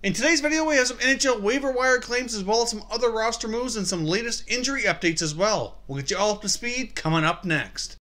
In today's video, we have some NHL waiver wire claims as well as some other roster moves and some latest injury updates as well. We'll get you all up to speed coming up next.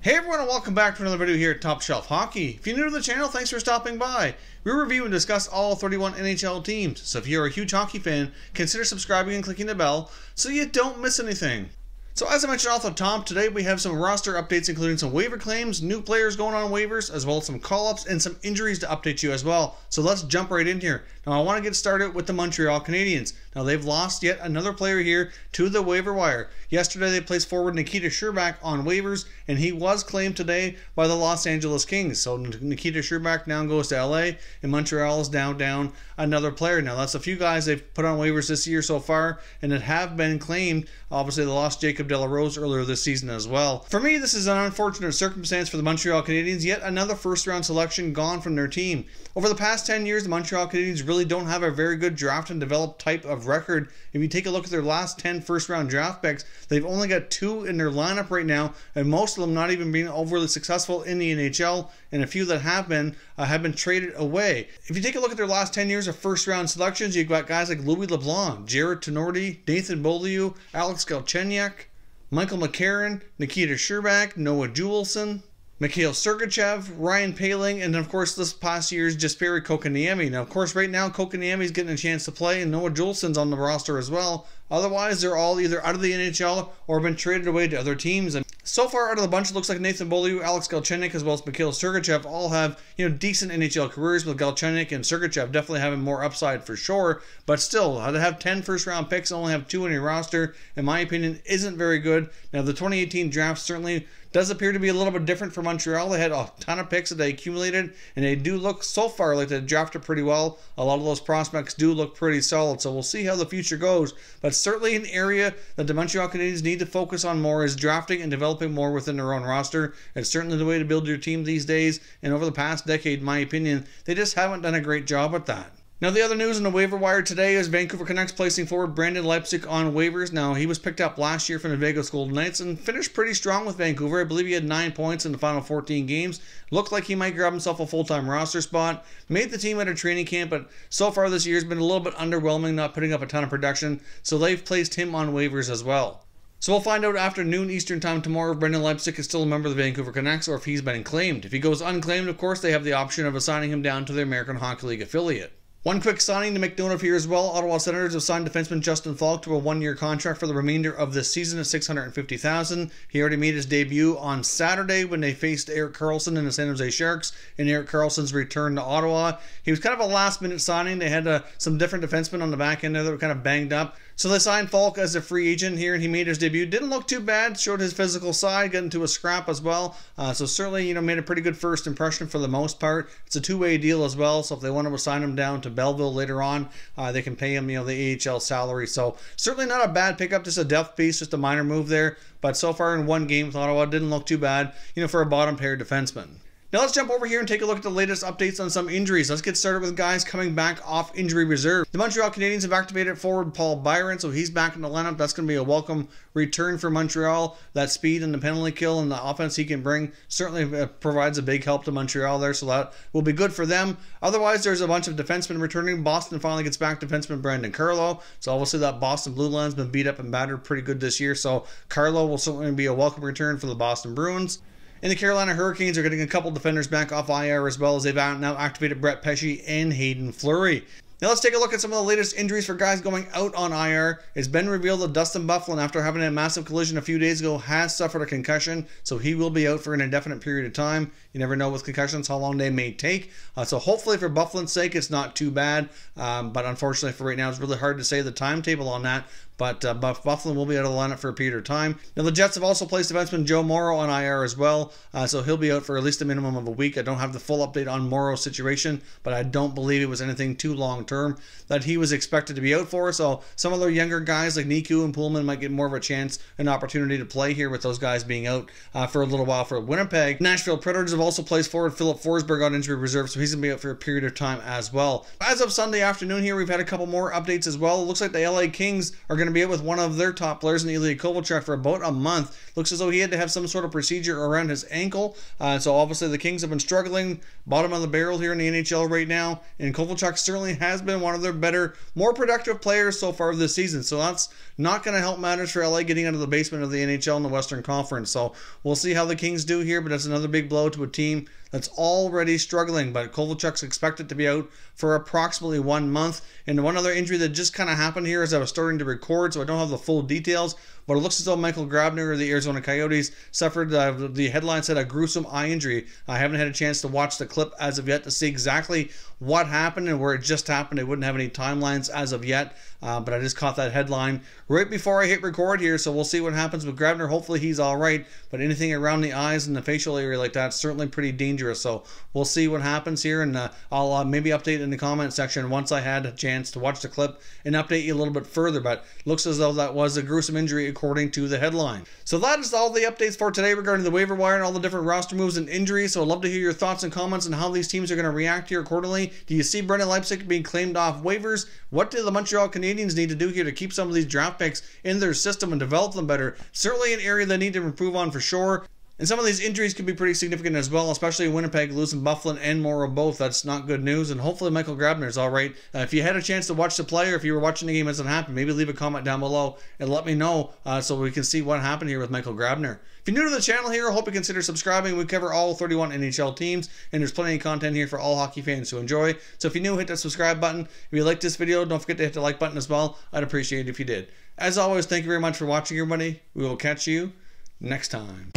Hey everyone, and welcome back to another video here at Top Shelf Hockey. If you're new to the channel, thanks for stopping by. We review and discuss all 31 NHL teams, so if you're a huge hockey fan, consider subscribing and clicking the bell so you don't miss anything. So as I mentioned off the top, today we have some roster updates including some waiver claims, new players going on waivers, as well as some call-ups and some injuries to update you as well. So let's jump right in here. Now I want to get started with the Montreal Canadiens. Now they've lost yet another player here to the waiver wire. Yesterday they placed forward Nikita Sherbak on waivers, and he was claimed today by the Los Angeles Kings. So Nikita Sherbak now goes to LA, and Montreal is down another player. Now that's a few guys they've put on waivers this year so far, and that have been claimed. Obviously they lost Jacob De La Rose earlier this season as well. For me, this is an unfortunate circumstance for the Montreal Canadiens. Yet another first-round selection gone from their team. Over the past 10 years, the Montreal Canadiens really don't have a very good draft and develop type of record. If you take a look at their last 10 first-round draft picks, they've only got 2 in their lineup right now, and most of them not even being overly successful in the NHL, and a few that have been traded away. If you take a look at their last 10 years of first-round selections, you've got guys like Louis LeBlanc, Jared Tenorti, Nathan Beaulieu, Alex Galchenyuk, Michael McCarron, Nikita Sherbak, Noah Juleson, Mikhail Sergachev, Ryan Poehling, and of course this past year's Jesperi Kotkaniemi. Now of course right now Kotkaniemi's getting a chance to play, and Noah Juleson's on the roster as well. Otherwise they're all either out of the NHL or been traded away to other teams. And so far out of the bunch, it looks like Nathan Beaulieu, Alex Galchenyuk, as well as Mikhail Sergachev all have decent NHL careers, with Galchenyuk and Sergachev definitely having more upside for sure. But still, to have 10 first-round picks and only have 2 in your roster, in my opinion, isn't very good. Now the 2018 draft certainly does appear to be a little bit different for Montreal. They had a ton of picks that they accumulated, and they do look so far like they drafted pretty well. A lot of those prospects do look pretty solid, so we'll see how the future goes. But certainly an area that the Montreal Canadiens need to focus on more is drafting and developing more within their own roster. It's certainly the way to build your team these days, and over the past decade, in my opinion, they just haven't done a great job at that. Now the other news on the waiver wire today is Vancouver Canucks placing forward Brendan Leipsic on waivers. Now he was picked up last year from the Vegas Golden Knights and finished pretty strong with Vancouver. I believe he had 9 points in the final 14 games. Looked like he might grab himself a full-time roster spot. Made the team at a training camp, but so far this year has been a little bit underwhelming, not putting up a ton of production. So they've placed him on waivers as well. So we'll find out after noon Eastern time tomorrow if Brendan Leipsic is still a member of the Vancouver Canucks or if he's been claimed. If he goes unclaimed, of course, they have the option of assigning him down to the American Hockey League affiliate. One quick signing to make note of here as well. Ottawa Senators have signed defenseman Justin Falk to a 1-year contract for the remainder of this season at $650,000. He already made his debut on Saturday when they faced Erik Karlsson and the San Jose Sharks in Erik Karlsson's return to Ottawa. He was kind of a last-minute signing. They had some different defensemen on the back end there that were kind of banged up. So they signed Falk as a free agent here, and he made his debut. Didn't look too bad, showed his physical side, got into a scrap as well. So certainly, made a pretty good first impression for the most part. It's a 2-way deal as well, so if they want to sign him down to Belleville later on, they can pay him, the AHL salary. So certainly not a bad pickup, just a depth piece, just a minor move there. But so far in one game with Ottawa, didn't look too bad, for a bottom pair defenseman. Now let's jump over here and take a look at the latest updates on some injuries. Let's get started with guys coming back off injury reserve. The Montreal Canadiens have activated forward Paul Byron, so he's back in the lineup. That's going to be a welcome return for Montreal. That speed and the penalty kill and the offense he can bring certainly provides a big help to Montreal there, so that will be good for them. Otherwise, there's a bunch of defensemen returning. Boston finally gets back defenseman Brandon Carlo. So obviously that Boston Blue Line's been beat up and battered pretty good this year, so Carlo will certainly be a welcome return for the Boston Bruins. And the Carolina Hurricanes are getting a couple defenders back off IR as well, as they've now activated Brett Pesce and Hayden Fleury. Now let's take a look at some of the latest injuries for guys going out on IR. It's been revealed that Dustin Byfuglien, after having a massive collision a few days ago, has suffered a concussion, so he will be out for an indefinite period of time. You never know with concussions how long they may take. So hopefully for Byfuglien's sake, it's not too bad. But unfortunately for right now, it's really hard to say the timetable on that. But Byfuglien will be out of the lineup for a period of time. Now the Jets have also placed defenseman Joe Morrow on IR as well, so he'll be out for at least a minimum of a week. I don't have the full update on Morrow's situation, but I don't believe it was anything too long term that he was expected to be out for. So some of the younger guys like Niku and Pullman might get more of a chance, an opportunity to play here with those guys being out for a little while for Winnipeg. Nashville Predators have also placed forward Philip Forsberg on injury reserve, so he's going to be out for a period of time as well. As of Sunday afternoon here, we've had a couple more updates as well. It looks like the LA Kings are going going to be out with one of their top players in Illya Kovalchukl for about a month. Looks as though he had to have some sort of procedure around his ankle. So obviously the Kings have been struggling, bottom of the barrel here in the NHL right now. And Kovalchuk certainly has been one of their better, more productive players so far this season. So that's not going to help matters for LA getting out of the basement of the NHL in the Western Conference. So we'll see how the Kings do here, but that's another big blow to a team that's already struggling. But Kovalchuk's expected to be out for approximately 1 month. And one other injury that just kind of happened here as I was starting to record, so I don't have the full details, but it looks as though Michael Grabner of the Arizona Coyotes suffered, the headline said, a gruesome eye injury. I haven't had a chance to watch the clip as of yet to see exactly what happened and where it just happened. I wouldn't have any timelines as of yet, but I just caught that headline right before I hit record here, so we'll see what happens with Grabner. Hopefully he's all right, but anything around the eyes and the facial area like that is certainly pretty dangerous, so we'll see what happens here, and I'll maybe update in the comment section once I had a chance to watch the clip and update you a little bit further, but looks as though that was a gruesome injury according to the headline. So that is all the updates for today regarding the waiver wire and all the different roster moves and injuries, so I'd love to hear your thoughts and comments on how these teams are going to react here accordingly. Do you see Brendan Leipsic being claimed off waivers? What do the Montreal Canadiens need to do here to keep some of these draft picks in their system and develop them better? Certainly an area they need to improve on for sure. And some of these injuries could be pretty significant as well, especially Winnipeg losing Byfuglien and more of both. That's not good news, and hopefully Michael Grabner is all right. If you had a chance to watch the play, or if you were watching the game as it happened, maybe leave a comment down below and let me know so we can see what happened here with Michael Grabner. If you're new to the channel here, I hope you consider subscribing. We cover all 31 NHL teams, and there's plenty of content here for all hockey fans to enjoy. So if you're new, hit that subscribe button. If you like this video, don't forget to hit the like button as well. I'd appreciate it if you did. As always, thank you very much for watching, everybody. We will catch you next time.